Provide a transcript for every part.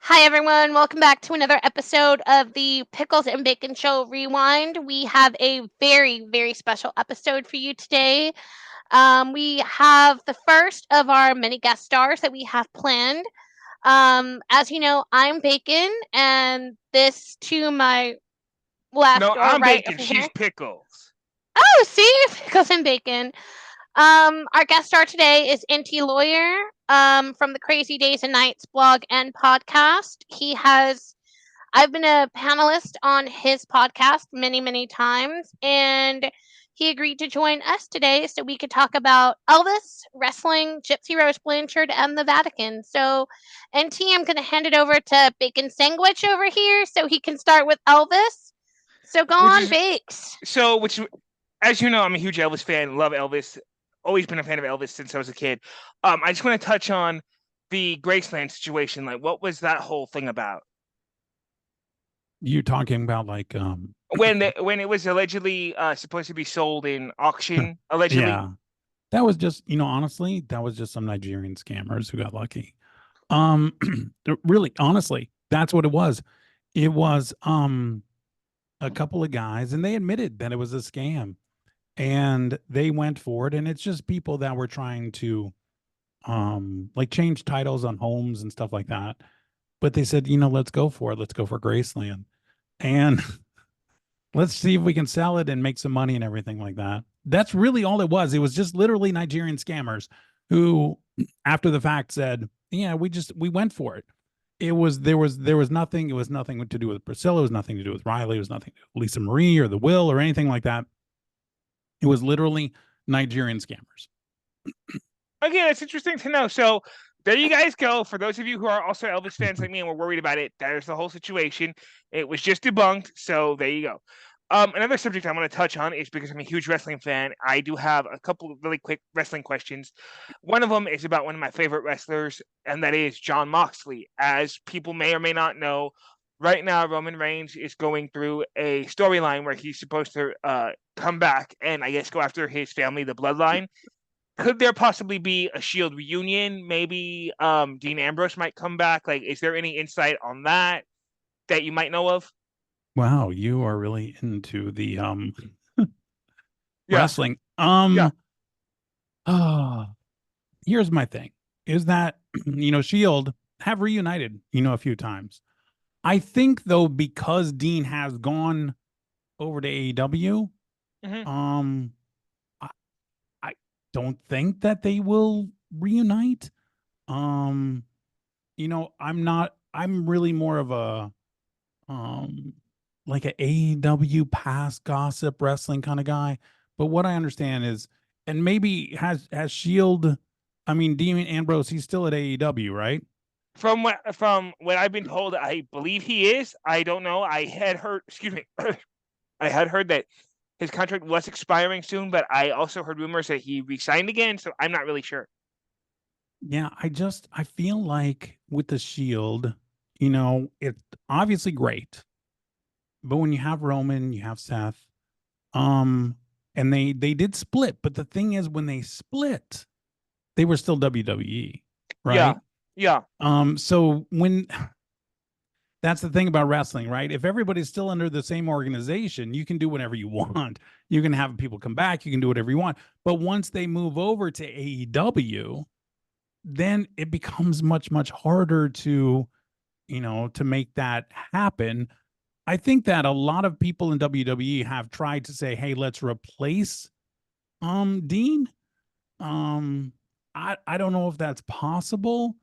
Hi, everyone. Welcome back to another episode of the Pickles and Bacon Show Rewind. We have a very, very special episode for you today. We have the first of our many guest stars that we have planned. As you know, I'm Bacon, and this to my left No, or I'm right bacon. over She's here. pickles. Oh, see, Pickles and Bacon. Our guest star today is NT Lawyer from the Crazy Days and Nights blog and podcast. I've been a panelist on his podcast many, many times, and he agreed to join us today so we could talk about Elvis, wrestling, Gypsy Rose Blanchard, and the Vatican. So, NT, I'm going to hand it over to Bacon Sandwich over here so he can start with Elvis. So, go Which on, is Bakes. which, as you know, I'm a huge Elvis fan. Love Elvis. Always been a fan of Elvis since I was a kid. I just want to touch on the Graceland situation. Like, what was that whole thing about? You talking about When it was allegedly supposed to be sold in auction, allegedly. yeah, that was just, honestly, that was just some Nigerian scammers who got lucky. Really, honestly, that's what it was. It was a couple of guys, and they admitted that it was a scam, and they went for it. And it's just people that were trying to like change titles on homes and stuff like that. But they said, let's go for it. Let's go for Graceland. And let's see if we can sell it and make some money and everything like that. That's really all it was. It was just literally Nigerian scammers who, after the fact, said, "Yeah, we went for it." There was nothing. It was nothing to do with Priscilla. It was nothing to do with Riley. It was nothing to do with Lisa Marie or the Will or anything like that. It was literally Nigerian scammers. Okay, that's interesting to know. So there you guys go. For those of you who are also Elvis fans like me and were worried about it, there's the whole situation. It was just debunked. So there you go. Another subject I want to touch on is because I'm a huge wrestling fan. I do have a couple of really quick wrestling questions. One of them is about one of my favorite wrestlers, and that is John Moxley. As people may or may not know, right now Roman Reigns is going through a storyline where he's supposed to come back and I guess go after his family, the Bloodline. Could there possibly be a Shield reunion? Maybe Dean Ambrose might come back. Like, is there any insight on that you might know of? Wow, you are really into the Yeah, wrestling. yeah. Oh, here's my thing: is that Shield have reunited, a few times. I think though, because Dean has gone over to AEW, Hmm. um, I, I don't think that they will reunite. Um, I'm not. I'm really more of a um like a AEW past gossip wrestling kind of guy. But what I understand is, and maybe has Shield. I mean, Dean Ambrose, he's still at AEW, right? From what I've been told, I believe he is. I don't know. I had heard. Excuse me. I had heard that his contract was expiring soon, but I also heard rumors that he resigned again. So I'm not really sure. Yeah, I feel like with the Shield, it's obviously great, but when you have Roman, you have Seth, um, and they did split. But the thing is, when they split, they were still WWE, Yeah, right? yeah. So when that's the thing about wrestling, right? If everybody's still under the same organization, you can do whatever you want. You can have people come back, you can do whatever you want. But once they move over to AEW, then it becomes much, much harder to make that happen. I think that a lot of people in WWE have tried to say, hey, let's replace Dean. Um, I don't know if that's possible.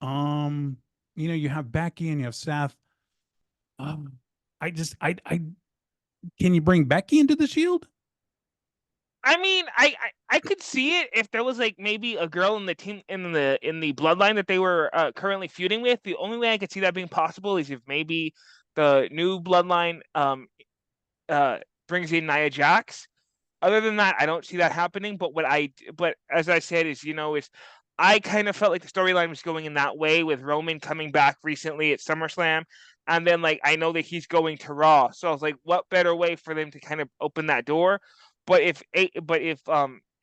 Um, you have Becky and you have Seth. Um, I can you bring Becky into the Shield? I mean, I could see it if there was like maybe a girl in the team in the bloodline that they were currently feuding with. The only way I could see that being possible is if maybe the new bloodline uh brings in Nia Jax. Other than that, I don't see that happening. But as I said, is I kind of felt like the storyline was going in that way with Roman coming back recently at SummerSlam, and then like I know that he's going to Raw, so I was like, what better way for them to kind of open that door? But if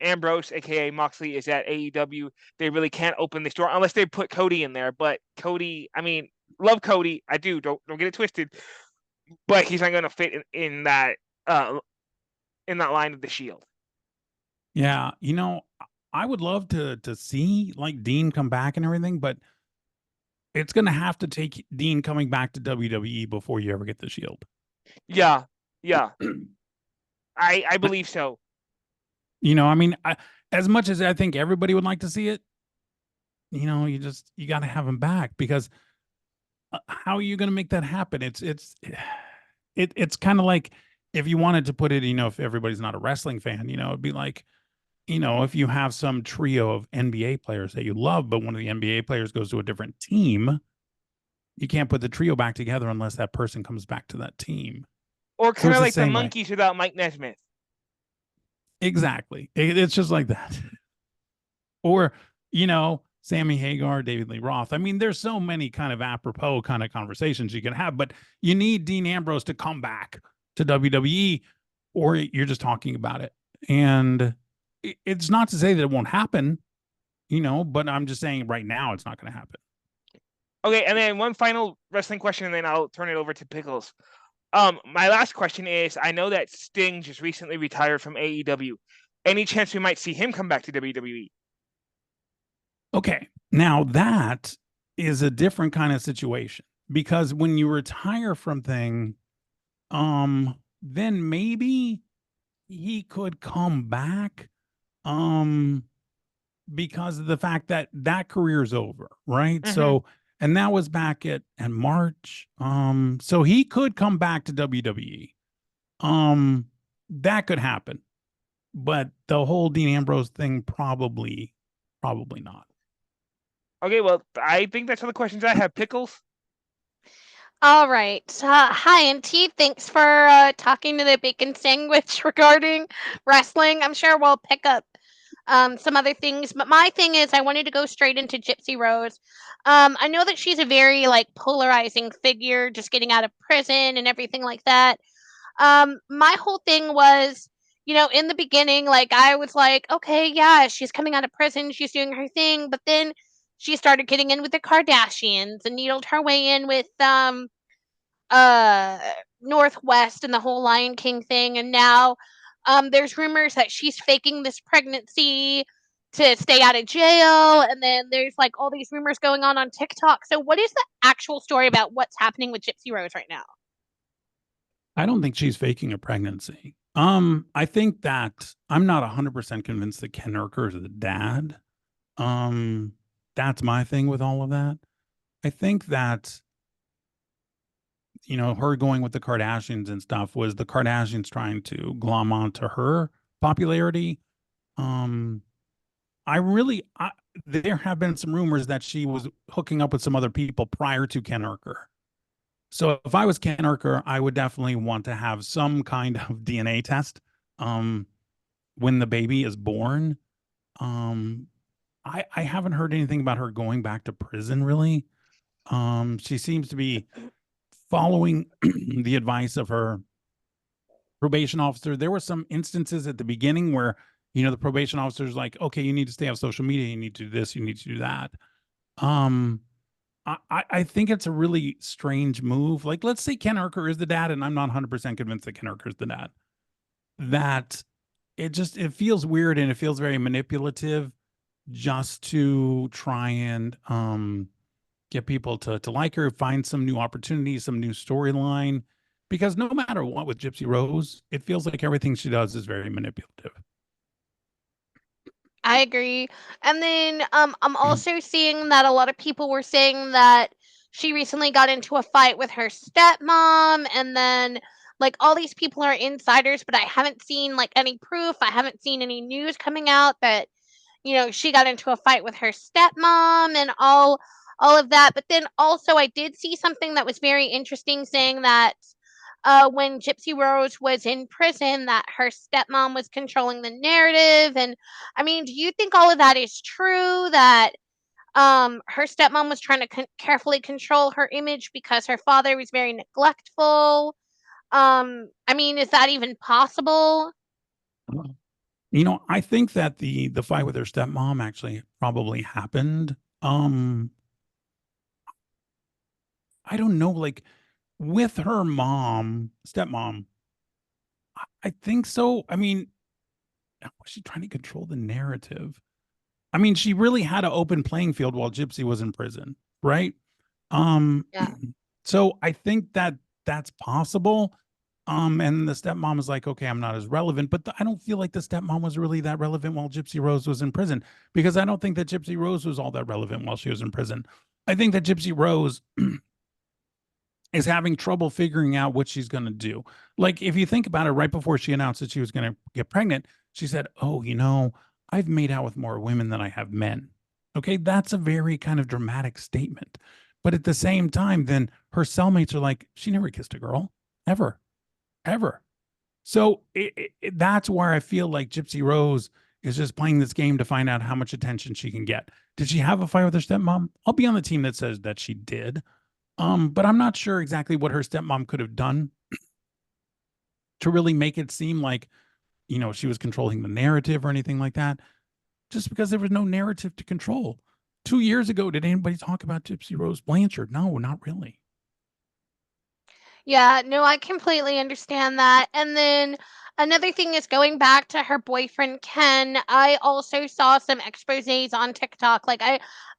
Ambrose, aka Moxley, is at AEW, they really can't open this door unless they put Cody in there. But Cody, I mean, Love Cody, I do. Don't get it twisted. But he's not going to fit in that line of the Shield. Yeah, I would love to see like Dean come back and everything, but it's going to have to take Dean coming back to WWE before you ever get the Shield. Yeah, yeah, I believe so. I mean, as much as I think everybody would like to see it, you got to have him back because how are you going to make that happen? It's kind of like if you wanted to put it, if everybody's not a wrestling fan, it'd be like, if you have some trio of NBA players that you love, but one of the NBA players goes to a different team, you can't put the trio back together unless that person comes back to that team. Or So kind it's of the like the same way. Monkees without Mike Nesmith. Exactly. It's just like that. Or, Sammy Hagar, David Lee Roth. I mean, there's so many kind of apropos kind of conversations you can have, but you need Dean Ambrose to come back to WWE, or you're just talking about it. And it's not to say that it won't happen, but I'm just saying right now it's not going to happen. Okay, and then one final wrestling question, and then I'll turn it over to Pickles. My last question is: I know that Sting just recently retired from AEW. Any chance we might see him come back to WWE? Okay, now that is a different kind of situation because when you retire from thing, then maybe he could come back, because of the fact that that career's over, right? Mhm. So, and that was back at March, so he could come back to WWE. That could happen, but the whole Dean Ambrose thing probably not. Okay, well, I think that's all the questions I have. Pickles? All right. Hi, Auntie. Thanks for talking to the Bacon Sandwich regarding wrestling. I'm sure we'll pick up some other things, but my thing is I wanted to go straight into Gypsy Rose. I know that she's a very like polarizing figure, just getting out of prison and everything like that. My whole thing was, in the beginning, like I was like, okay, yeah, she's coming out of prison, she's doing her thing, but then she started getting in with the Kardashians and needled her way in with uh Northwest and the whole Lion King thing, and now there's rumors that she's faking this pregnancy to stay out of jail, and then there's like all these rumors going on TikTok. So what is the actual story about what's happening with Gypsy Rose right now? I don't think she's faking a pregnancy. I think that I'm not 100% convinced that Ken Urker is the dad. That's my thing with all of that. I think that her going with the Kardashians and stuff was the Kardashians trying to glom onto her popularity. Um, there have been some rumors that she was hooking up with some other people prior to Ken Urker. So if I was Ken Urker, I would definitely want to have some kind of DNA test when the baby is born. I haven't heard anything about her going back to prison really. She seems to be following the advice of her probation officer. There were some instances at the beginning where, the probation officer's like, okay, you need to stay off social media, you need to do this, you need to do that. I think it's a really strange move. Like, let's say Ken Urker is the dad, and I'm not 100% convinced that Ken Urker is the dad. That it feels weird and it feels very manipulative just to try and get people to like her, find some new opportunities, some new storyline. Because no matter what with Gypsy Rose, it feels like everything she does is very manipulative. I agree. And then I'm also seeing that a lot of people were saying that she recently got into a fight with her stepmom, and then like all these people are insiders, but I haven't seen like any proof. I haven't seen any news coming out that she got into a fight with her stepmom and all of that. But then also I did see something that was very interesting saying that when Gypsy Rose was in prison, that her stepmom was controlling the narrative. And I mean, do you think all of that is true? That her stepmom was trying to carefully control her image because her father was very neglectful? I mean, is that even possible? I think that the fight with her stepmom actually probably happened. I don't know, like with her stepmom, I think so. I mean, was she trying to control the narrative? I mean, she really had an open playing field while Gypsy was in prison, right? Um, Yeah. so I think that that's possible. And the stepmom is like, okay, I'm not as relevant, but I don't feel like the stepmom was really that relevant while Gypsy Rose was in prison, because I don't think that Gypsy Rose was all that relevant while she was in prison. I think that Gypsy Rose is having trouble figuring out what she's going to do. Like, if you think about it, right before she announced that she was going to get pregnant, she said, oh, I've made out with more women than I have men. Okay. That's a very kind of dramatic statement. But at the same time, then her cellmates are like, she never kissed a girl ever, ever. So that's where I feel like Gypsy Rose is just playing this game to find out how much attention she can get. Did she have a fight with her stepmom? I'll be on the team that says that she did. But I'm not sure exactly what her stepmom could have done to really make it seem like, she was controlling the narrative or anything like that, just because there was no narrative to control. 2 years ago, did anybody talk about Gypsy Rose Blanchard? No, not really. Yeah, no, I completely understand that. And then another thing is going back to her boyfriend Ken. I also saw some exposés on TikTok. Like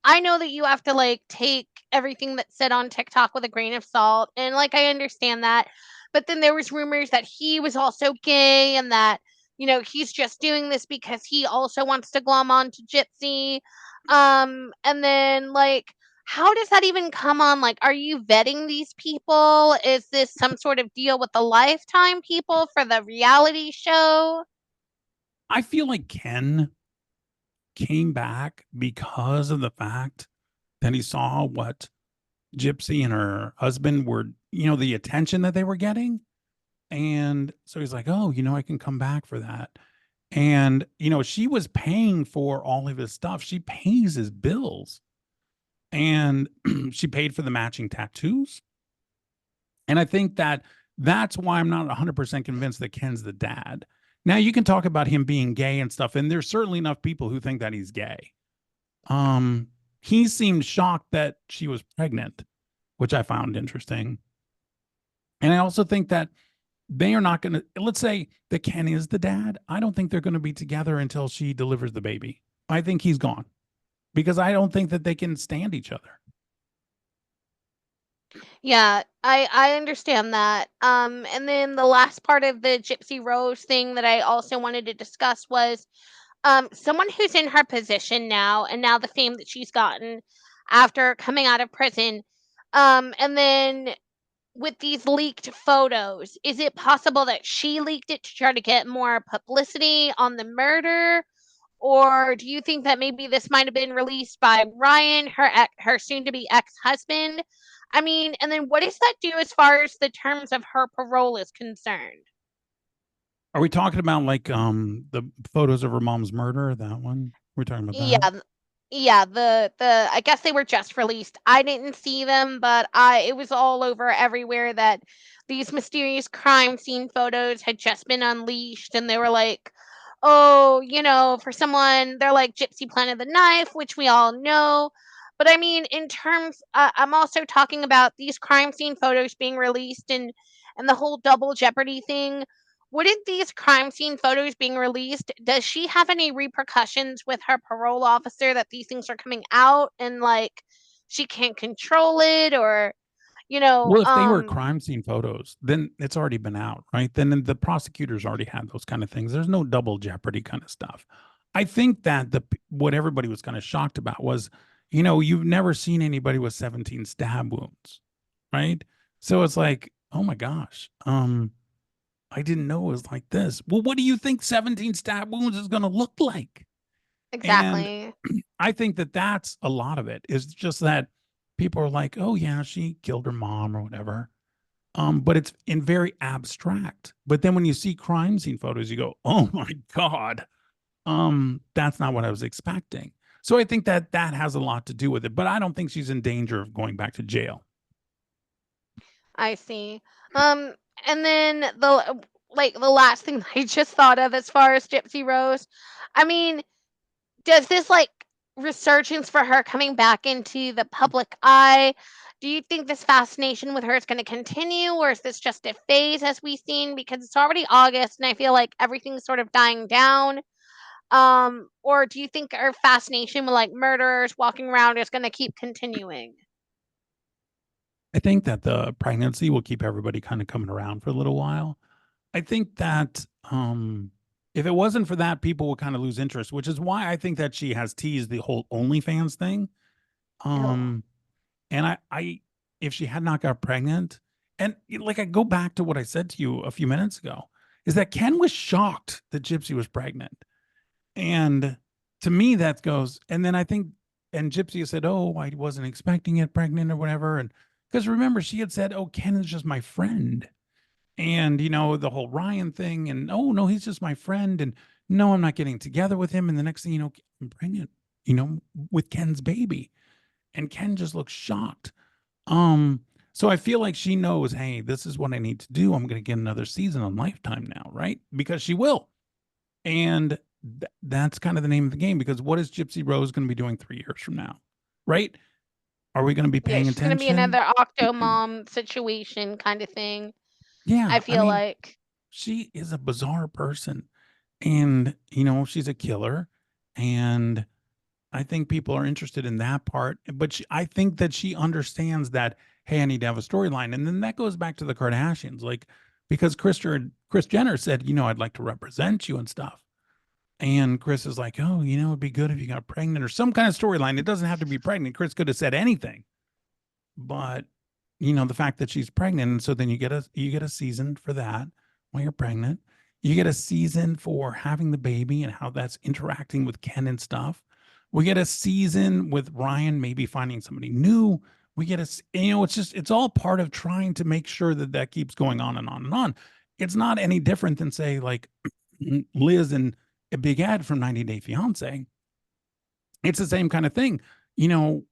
I know that you have to like take everything that's said on TikTok with a grain of salt, and like I understand that. But then there was rumors that he was also gay and that he's just doing this because he also wants to glom on to Gypsy. And then like how does that even come on? Like, are you vetting these people? Is this some sort of deal with the Lifetime people for the reality show? I feel like Ken came back because of the fact that he saw what Gypsy and her husband were, the attention that they were getting. And so he's like, oh, I can come back for that. And, she was paying for all of his stuff. She pays his bills, and she paid for the matching tattoos. And I think that that's why I'm not 100% convinced that Ken's the dad. Now, you can talk about him being gay and stuff, and there's certainly enough people who think that he's gay. Um, he seemed shocked that she was pregnant, which I found interesting. And I also think that they are not going to, let's say that Ken is the dad. I don't think they're going to be together until she delivers the baby. I think he's gone because I don't think that they can stand each other. Yeah, I understand that. And then the last part of the Gypsy Rose thing that I also wanted to discuss was someone who's in her position now, and now the fame that she's gotten after coming out of prison. And then with these leaked photos, is it possible that she leaked it to try to get more publicity on the murder? Or do you think that maybe this might have been released by Ryan, her soon to be ex-husband? I mean, and then what does that do as far as the terms of her parole is concerned? Are we talking about like the photos of her mom's murder? That one? We're talking about Yeah, that? yeah, the I guess they were just released. I didn't see them, but I it was all over everywhere that these mysterious crime scene photos had just been unleashed, and they were like, "Oh, for someone they're like Gypsy planted the knife," which we all know. But I mean, in terms, I'm also talking about these crime scene photos being released and the whole double jeopardy thing. Wouldn't these crime scene photos being released, does she have any repercussions with her parole officer that these things are coming out and like she can't control it or you know Well, if they were um crime scene photos, then it's already been out, right? Then the prosecutors already had those kind of things. There's no double jeopardy kind of stuff. I think that what everybody was kind of shocked about was, you've never seen anybody with 17 stab wounds, right? So it's like, oh my gosh, I didn't know it was like this. Well, what do you think 17 stab wounds is going to look like? And exactly. I think that that's a lot of it is just that people are like, oh yeah, she killed her mom or whatever. But it's in very abstract. But then when you see crime scene photos, you go, oh my God, that's not what I was expecting. So I think that that has a lot to do with it. But I don't think she's in danger of going back to jail. I see. um and then the last thing I just thought of as far as Gypsy Rose, I mean, does this like resurgence for her coming back into the public eye, Do you think this fascination with her is going to continue, or is this just a phase as we've seen? Because it's already August, and I feel like everything's sort of dying down. Or do you think our fascination with like murderers walking around is going to keep continuing? I think that the pregnancy will keep everybody kind of coming around for a little while. I think that if it wasn't for that, people would kind of lose interest, which is why I think that she has teased the whole OnlyFans thing. Oh, Um, and I, if she had not got pregnant, and like I go back to what I said to you a few minutes ago, is that Ken was shocked that Gypsy was pregnant, and to me that goes, and then I think, and Gypsy said, "Oh, I wasn't expecting it pregnant or whatever," and because remember she had said, "Oh, Ken is just my friend." And the whole Ryan thing, and oh no, he's just my friend, and no, I'm not getting together with him. And the next thing you know, I'm pregnant, with Ken's baby, and Ken just looks shocked. Um, so I feel like she knows, hey, this is what I need to do. I'm going to get another season on Lifetime now, right? Because she will, and that's kind of the name of the game. Because what is Gypsy Rose going to be doing 3 years from now, right? Are we going to be yeah, paying she's going to be attention? another Octomom situation kind of thing. I Yeah, I feel mean, like. she is a bizarre person. And, she's a killer. And I think people are interested in that part. But I think that she understands that, hey, I need to have a storyline. And then that goes back to the Kardashians. Like, because Chris Jenner said, I'd like to represent you and stuff. And Chris is like, oh, it'd be good if you got pregnant or some kind of storyline. It doesn't have to be pregnant. Chris could have said anything. But the fact that she's pregnant, and so then you get a season for that while you're pregnant. You get a season for having the baby and how that's interacting with Ken and stuff. We get a season with Ryan maybe finding somebody new. We get it's all part of trying to make sure that that keeps going on and on and on. It's not any different than say like Liz and a Big Ed from 90 Day Fiance. It's the same kind of thing. You know,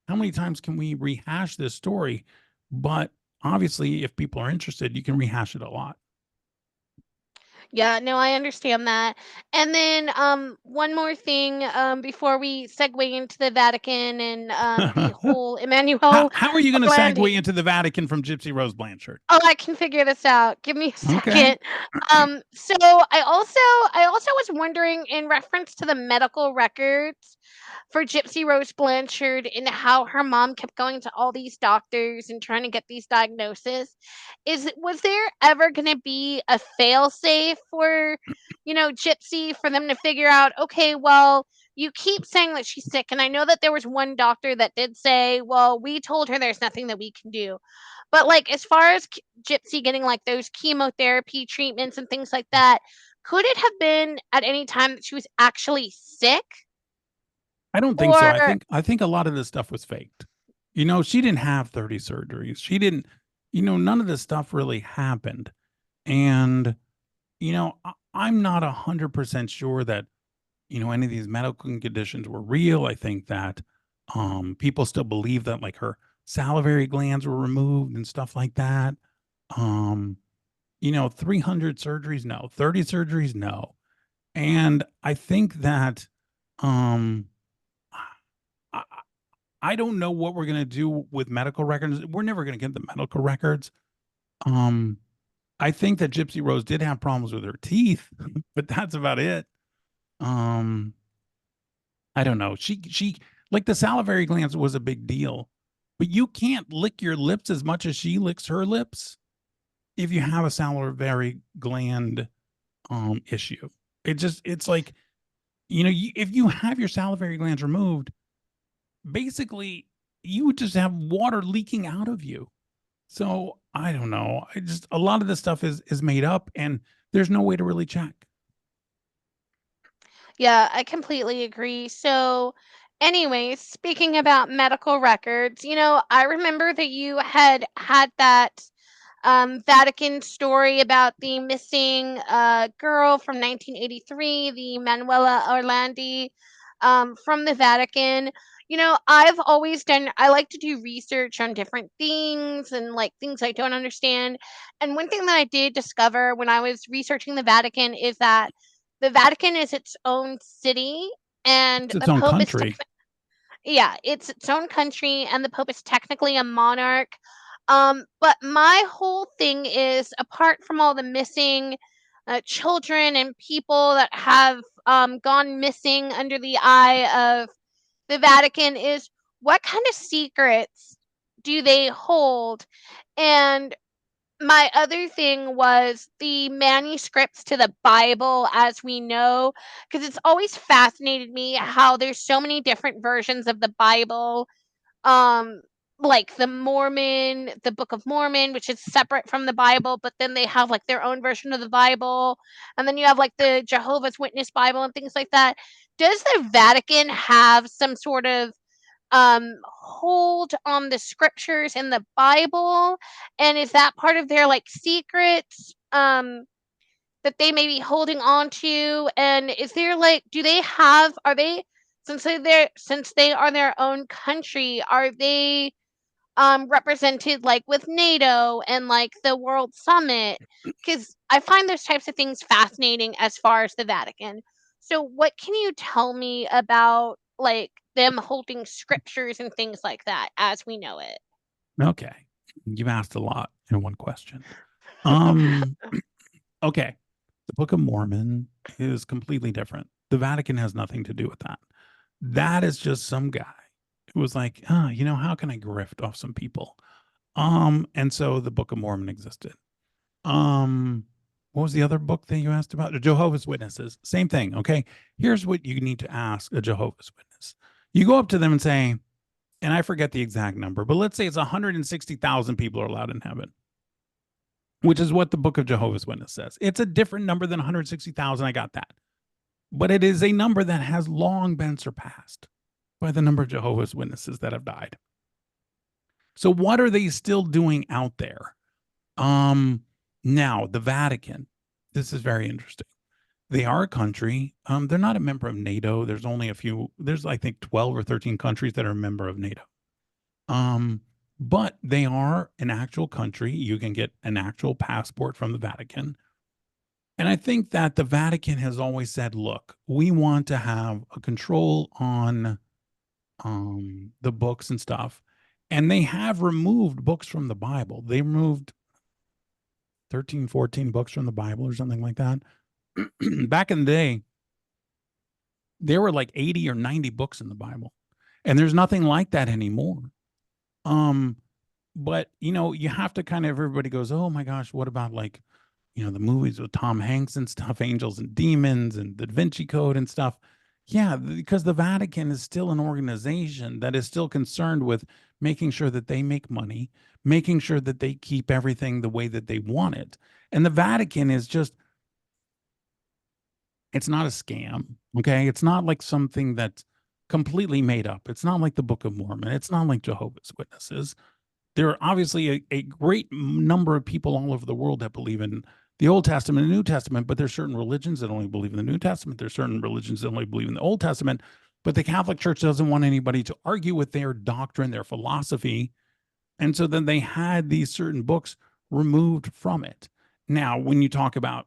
how many times can we rehash this story? But obviously, if people are interested, you can rehash it a lot. Yeah, no, I understand that. And then one more thing before we segue into the Vatican and the whole how Emmanuel how are you going to segue Orlandi. into the Vatican from Gypsy Rose Blanchard? Oh, I can figure this out. Give me a Okay. second. So I also was wondering in reference to the medical records for Gypsy Rose Blanchard and how her mom kept going to all these doctors and trying to get these diagnoses. Was there ever going to be a fail safe for, Gypsy for them to figure out, okay, well, you keep saying that she's sick, and I know that there was one doctor that did say, well, we told her there's nothing that we can do. But like as far as Gypsy getting like those chemotherapy treatments and things like that, could it have been at any time that she was actually sick? I don't think so. Or I think a lot of this stuff was faked. She didn't have 30 surgeries. She didn't, none of this stuff really happened. And, I'm not 100% sure that, any of these medical conditions were real. I think that people still believe that like her salivary glands were removed and stuff like that. Um, 300 surgeries, no. 30 surgeries, no. And I think that um I, I don't know what we're gonna do with medical records. We're never gonna get the medical records. Um, I think that Gypsy Rose did have problems with her teeth, but that's about it. Um, I don't know. She like the salivary glands was a big deal, but you can't lick your lips as much as she licks her lips if you have a salivary gland issue. It's like, if you have your salivary glands removed, basically you would just have water leaking out of you. So I don't know. I just a lot of this stuff is made up and there's no way to really check. yeah, I completely agree. So anyways, speaking about medical records, I remember that you had that Vatican story about the missing girl from 1983, the Manuela Orlandi from the Vatican. I like to do research on different things and like things I don't understand. And one thing that I did discover when I was researching the Vatican is that the Vatican is its own city and It's its the own Pope is country. Yeah, it's its own country, and the Pope is technically a monarch. But my whole thing is, apart from all the missing children and people that have gone missing under the eye of the Vatican, is what kind of secrets do they hold? And my other thing was the manuscripts to the Bible as we know, because it's always fascinated me how there's so many different versions of the Bible. Um, like the Book of Mormon, which is separate from the Bible, but then they have like their own version of the Bible. And then you have like the Jehovah's Witness Bible and things like that. Does the Vatican have some sort of hold on the scriptures in the Bible? And is that part of their like secrets that they may be holding on to? And is there like, do they have, are they, since they are their own country, are they represented like with NATO and like the World Summit? Because I find those types of things fascinating as far as the Vatican. So what can you tell me about like them holding scriptures and things like that as we know it? Okay. You've asked a lot in one question. Um, okay. The Book of Mormon is completely different. The Vatican has nothing to do with that. That is just some guy who was like, oh, how can I grift off some people? And so the Book of Mormon existed. Um, what was the other book that you asked about? The Jehovah's Witnesses. Same thing. Okay. Here's what you need to ask a Jehovah's Witness. You go up to them and say, and I forget the exact number, but let's say it's 160,000 people are allowed in heaven, which is what the Book of Jehovah's Witness says. It's a different number than 160,000. I got that. But it is a number that has long been surpassed by the number of Jehovah's Witnesses that have died. So what are they still doing out there? Now the Vatican, this is very interesting. They are a country. They're not a member of NATO. There's only there's I think 12 or 13 countries that are a member of NATO. But they are an actual country. You can get an actual passport from the Vatican. And I think that the Vatican has always said, look, we want to have a control on the books and stuff. And they have removed books from the Bible. They removed 13, 14 books from the Bible or something like that. Back in the day, there were like 80 or 90 books in the Bible. And there's nothing like that anymore. But you have to kind of, everybody goes, oh my gosh, what about like, the movies with Tom Hanks and stuff, Angels and Demons and the Da Vinci Code and stuff. Yeah, because the Vatican is still an organization that is still concerned with making sure that they make money, making sure that they keep everything the way that they want it. And the Vatican is just, it's not a scam. Okay. It's not like something that's completely made up. It's not like the Book of Mormon. It's not like Jehovah's Witnesses. There are obviously a great number of people all over the world that believe in the Old Testament and New Testament, but there's certain religions that only believe in the New Testament. There's certain religions that only believe in the Old Testament. But the Catholic Church doesn't want anybody to argue with their doctrine, their philosophy. And so then they had these certain books removed from it. Now, when you talk about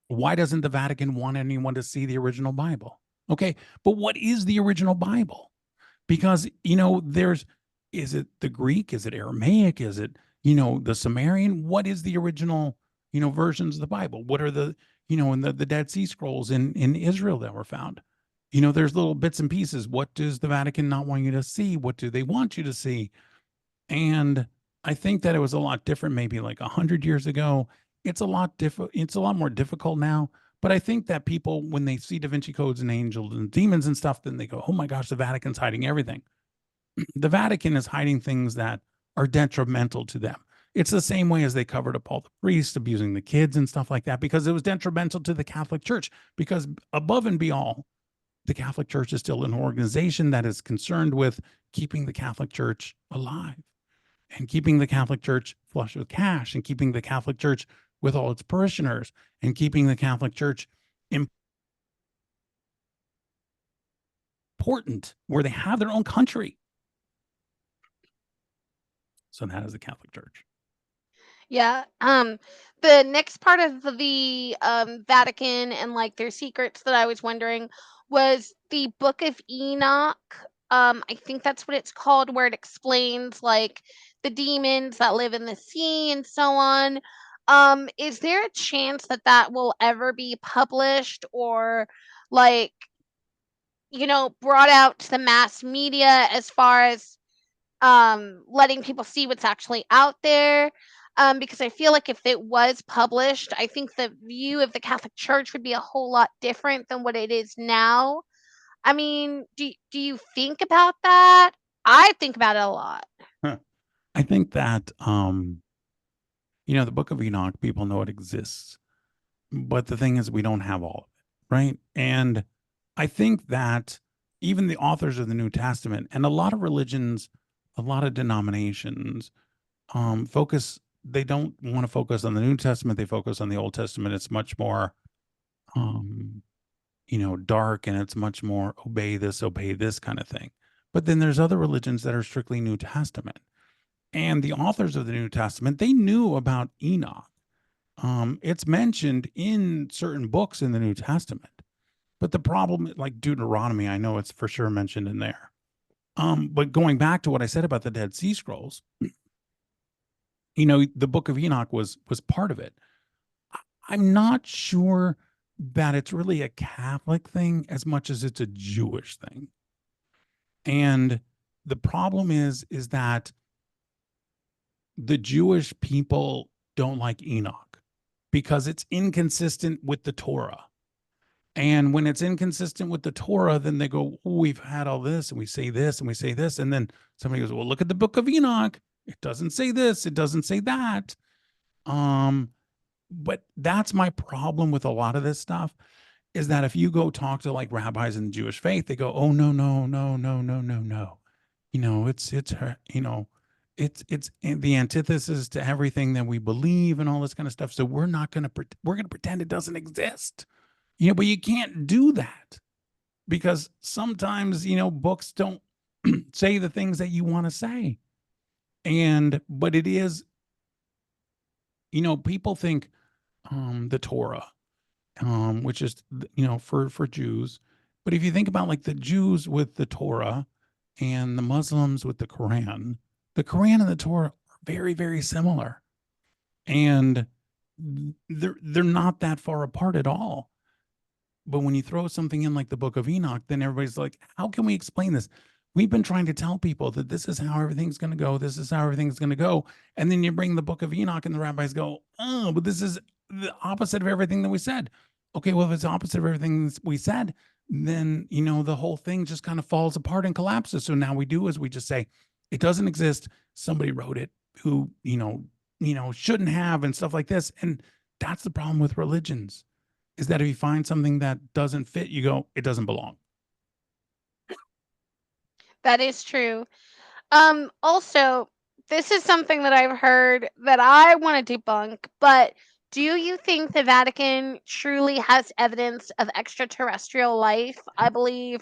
why doesn't the Vatican want anyone to see the original Bible? Okay, but what is the original Bible? Because, is it the Greek? Is it Aramaic? Is it, the Sumerian? What is the original, versions of the Bible? What are the, in the Dead Sea Scrolls in Israel that were found? There's little bits and pieces. What does the Vatican not want you to see? What do they want you to see? And I think that it was a lot different, maybe like 100 years ago. It's a lot more difficult now. But I think that people, when they see Da Vinci codes and angels and demons and stuff, then they go, oh my gosh, the Vatican's hiding everything. The Vatican is hiding things that are detrimental to them. It's the same way as they covered up all the priests abusing the kids and stuff like that, because it was detrimental to the Catholic Church. Because above and beyond, the Catholic Church is still an organization that is concerned with keeping the Catholic Church alive and keeping the Catholic Church flush with cash and keeping the Catholic Church with all its parishioners and keeping the Catholic Church important where they have their own country. So that is the Catholic Church. Yeah. The next part of the Vatican and like their secrets that I was wondering was the Book of Enoch. I think that's what it's called, where it explains like the demons that live in the sea and so on. Is there a chance that that will ever be published or like brought out to the mass media as far as letting people see what's actually out there? Because I feel like if it was published, I think the view of the Catholic Church would be a whole lot different than what it is now. I mean, do you think about that? I think about it a lot. I think that the Book of Enoch, people know it exists, but the thing is, we don't have all of it, right? And I think that even the authors of the New Testament and a lot of religions, a lot of denominations, focus. They don't want to focus on the New Testament. They focus on the Old Testament. It's much more, um, dark, and it's much more obey this kind of thing. But then there's other religions that are strictly New Testament. And the authors of the New Testament, they knew about Enoch. It's mentioned in certain books in the New Testament. But the problem, like Deuteronomy, I know it's for sure mentioned in there. But going back to what I said about the Dead Sea Scrolls, the Book of Enoch was part of it. I'm not sure that it's really a Catholic thing as much as it's a Jewish thing. And the problem is that the Jewish people don't like Enoch because it's inconsistent with the Torah. And when it's inconsistent with the Torah, then they go, oh, we've had all this and we say this and we say this. And then somebody goes, well, look at the Book of Enoch. It doesn't say this. It doesn't say that. But that's my problem with a lot of this stuff, is that if you go talk to like rabbis in the Jewish faith, they go, oh, no, no, no, no, no, no, no. It's the antithesis to everything that we believe and all this kind of stuff. So we're going to pretend it doesn't exist. But you can't do that because sometimes, books don't say the things that you want to say. But it is, people think the Torah, which is, for Jews. But if you think about like the Jews with the Torah and the Muslims with the Quran and the Torah are very, very similar. And they're not that far apart at all. But when you throw something in like the Book of Enoch, then everybody's like, how can we explain this? We've been trying to tell people that this is how everything's going to go. This is how everything's going to go. And then you bring the Book of Enoch and the rabbis go, oh, but this is the opposite of everything that we said. Okay, well, if it's the opposite of everything we said, then, the whole thing just kind of falls apart and collapses. So now we do is we just say, it doesn't exist. Somebody wrote it who, shouldn't have, and stuff like this. And that's the problem with religions, is that if you find something that doesn't fit, you go, it doesn't belong. That is true. Also, this is something that I've heard that I want to debunk, but do you think the Vatican truly has evidence of extraterrestrial life? I believe,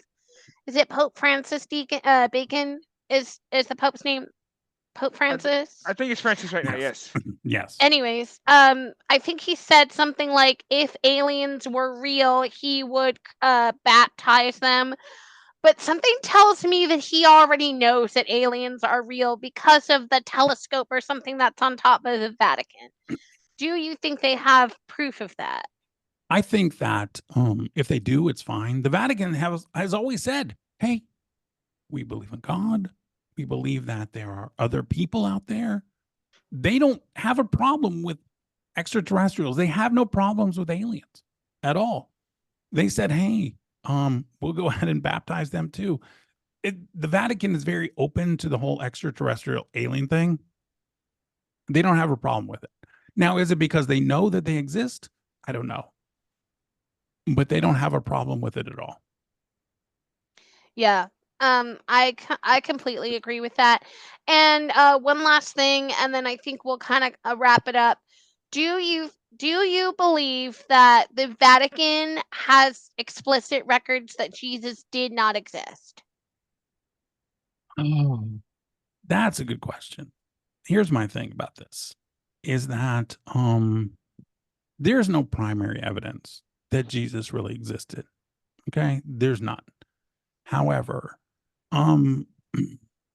is it Pope Francis Bacon is the Pope's name? Pope Francis? I think it's Francis right now, yes. Yes. Anyways, I think he said something like if aliens were real, he would baptize them. But something tells me that he already knows that aliens are real because of the telescope or something that's on top of the Vatican. Do you think they have proof of that? I think that if they do, it's fine. The Vatican has always said, hey, we believe in God. We believe that there are other people out there. They don't have a problem with extraterrestrials. They have no problems with aliens at all. They said, hey, we'll go ahead and baptize them too. The Vatican is very open to the whole extraterrestrial alien thing. They don't have a problem with it. Now, is it because they know that they exist? I don't know. But they don't have a problem with it at all. Yeah. I completely agree with that. And one last thing, and then I think we'll kind of wrap it up. Do you believe that the Vatican has explicit records that Jesus did not exist? Oh, that's a good question. Here's my thing about this, is that there's no primary evidence that Jesus really existed. Okay. There's none. However, um,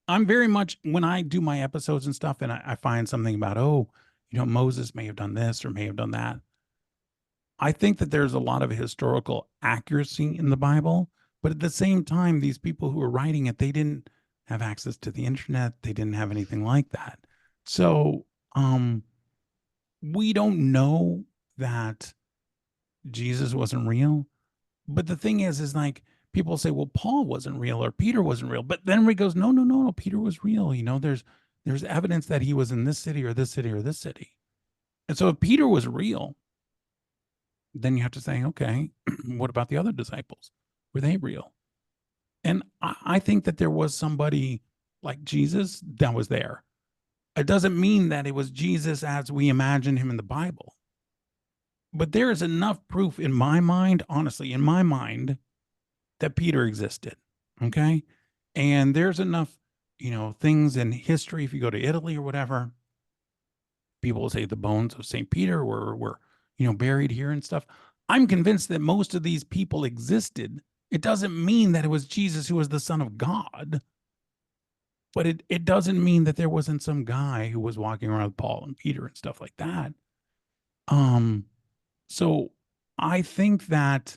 I'm very much, when I do my episodes and stuff and I find something about, oh, Moses may have done this or may have done that. I think that there's a lot of historical accuracy in the Bible, but at the same time, these people who were writing it, they didn't have access to the internet. They didn't have anything like that. So, we don't know that Jesus wasn't real. But the thing is like people say, well, Paul wasn't real or Peter wasn't real. But then he goes, no, no, no, no, Peter was real. There's evidence that he was in this city or this city or this city. And so if Peter was real, then you have to say, okay, what about the other disciples? Were they real? And I think that there was somebody like Jesus that was there. It doesn't mean that it was Jesus as we imagine him in the Bible. But there is enough proof in my mind, honestly, in my mind, that Peter existed. Okay. And there's enough, things in history. If you go to Italy or whatever, people will say the bones of St. Peter were buried here and stuff. I'm convinced that most of these people existed. It doesn't mean that it was Jesus who was the Son of God, but it doesn't mean that there wasn't some guy who was walking around with Paul and Peter and stuff like that. So I think that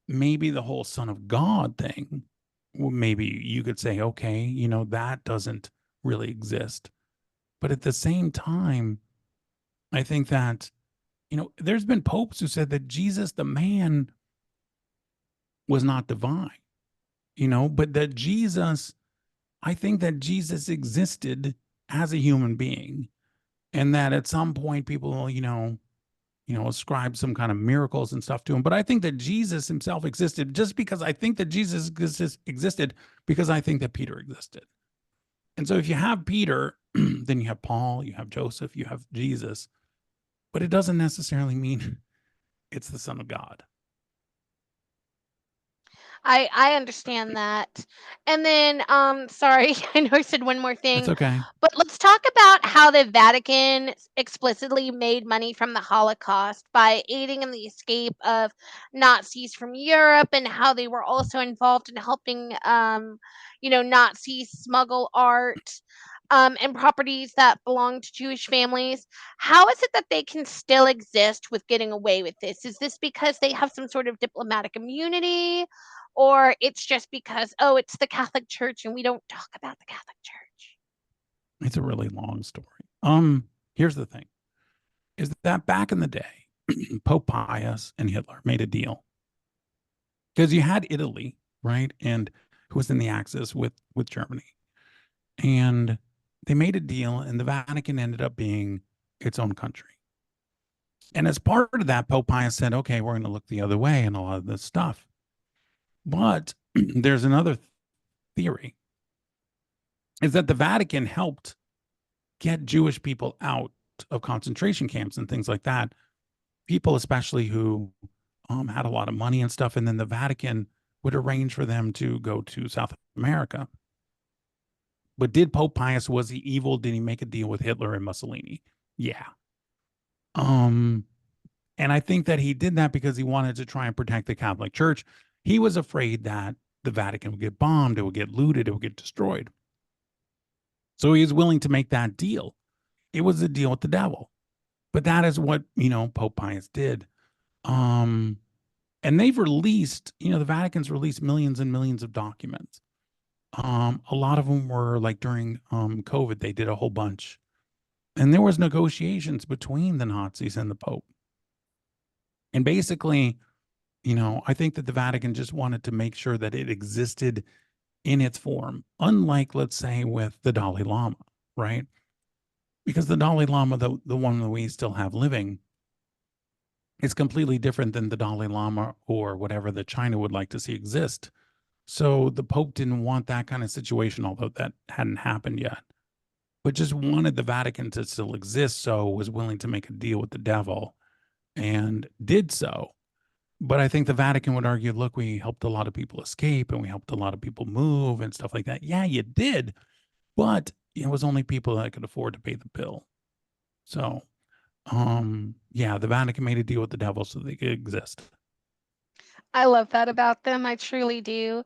maybe the whole Son of God thing, well, maybe you could say, okay, that doesn't really exist. But at the same time, I think that, there's been popes who said that Jesus, the man, was not divine, but that Jesus, I think that Jesus existed as a human being. And that at some point people, ascribe some kind of miracles and stuff to him. But I think that Jesus himself existed just because I think that Jesus existed because I think that Peter existed. And so if you have Peter, then you have Paul, you have Joseph, you have Jesus, but it doesn't necessarily mean it's the Son of God. I understand that. And then sorry, I know I said one more That's thing, okay. but let's talk about how the Vatican explicitly made money from the Holocaust by aiding in the escape of Nazis from Europe, and how they were also involved in helping Nazis smuggle art and properties that belong to Jewish families. How is it that they can still exist with getting away with this? Is this because they have some sort of diplomatic immunity? Or it's just because, oh, it's the Catholic Church and we don't talk about the Catholic Church? It's a really long story. Here's the thing, is that back in the day, Pope Pius and Hitler made a deal. Because you had Italy, right? And who was in the Axis with Germany. And they made a deal, and the Vatican ended up being its own country. And as part of that, Pope Pius said, okay, we're going to look the other way and a lot of this stuff. But there's another theory, is that the Vatican helped get Jewish people out of concentration camps and things like that. People, especially who had a lot of money and stuff. And then the Vatican would arrange for them to go to South America. But did Pope Pius, was he evil? Did he make a deal with Hitler and Mussolini? Yeah. And I think that he did that because he wanted to try and protect the Catholic Church. He was afraid that the Vatican would get bombed, it would get looted, it would get destroyed. So he was willing to make that deal. It was a deal with the devil. But that is what, Pope Pius did. And they've released, the Vatican's released millions and millions of documents. A lot of them were like during COVID, they did a whole bunch. And there was negotiations between the Nazis and the Pope. And basically, I think that the Vatican just wanted to make sure that it existed in its form, unlike, let's say, with the Dalai Lama, right? Because the Dalai Lama, the one that we still have living, is completely different than the Dalai Lama or whatever that China would like to see exist. So the Pope didn't want that kind of situation, although that hadn't happened yet, but just wanted the Vatican to still exist. So was willing to make a deal with the devil and did so. But I think the Vatican would argue, look, we helped a lot of people escape and we helped a lot of people move and stuff like that. Yeah, you did. But it was only people that could afford to pay the bill. So, yeah, the Vatican made a deal with the devil so they could exist. I love that about them. I truly do.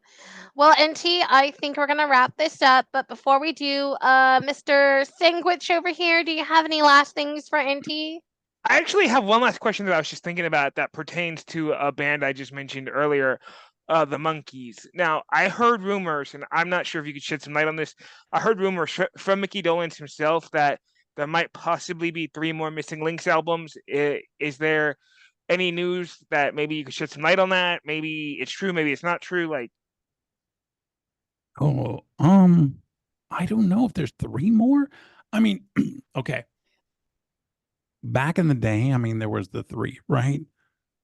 Well, NT, I think we're gonna wrap this up. But before we do, Mr. Sandwich over here, do you have any last things for NT? I actually have one last question that I was just thinking about that pertains to a band I just mentioned earlier, the Monkees. Now, I heard rumors, and I'm not sure if you could shed some light on this. I heard rumors from Mickey Dolenz himself that there might possibly be 3 more Missing Links albums. Is there any news that maybe you could shed some light on that? Maybe it's true, maybe it's not true. Like, Oh, I don't know if there's 3 more. I mean, okay. Back in the day, I mean, there was the 3, right?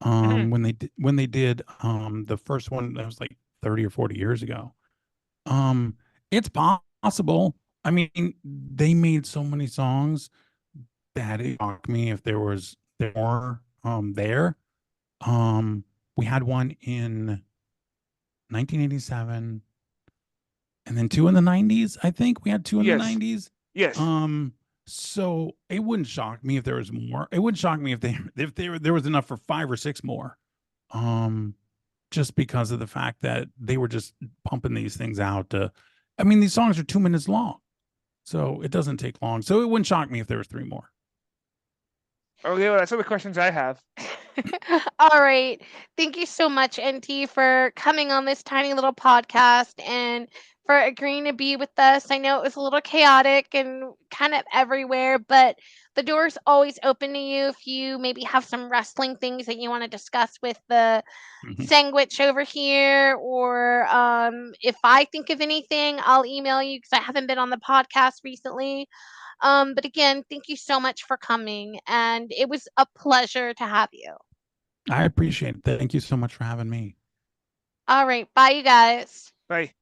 mhm. When they did the first one, that was like 30 or 40 years ago. Um, it's possible. I mean, they made so many songs that it shocked me if there more there. Um, we had one in 1987 and then 2 in the 90s. I think we had 2 in the Yes, 90s. yes. So it wouldn't shock me if there was more. It wouldn't shock me if there was enough for 5 or 6 more. Um, just because of the fact that they were just pumping these things out. I mean, these songs are 2 minutes long, so it doesn't take long. So it wouldn't shock me if there was 3 more. Okay, well, that's all the questions I have. All right. Thank you so much, NT, for coming on this tiny little podcast and for agreeing to be with us. I know it was a little chaotic and kind of everywhere, but the door's always open to you if you maybe have some wrestling things that you want to discuss with the Mhm. sandwich over here, or if I think of anything, I'll email you because I haven't been on the podcast recently. But again, thank you so much for coming, and it was a pleasure to have you. I appreciate it. Thank you so much for having me. All right. Bye, you guys. Bye.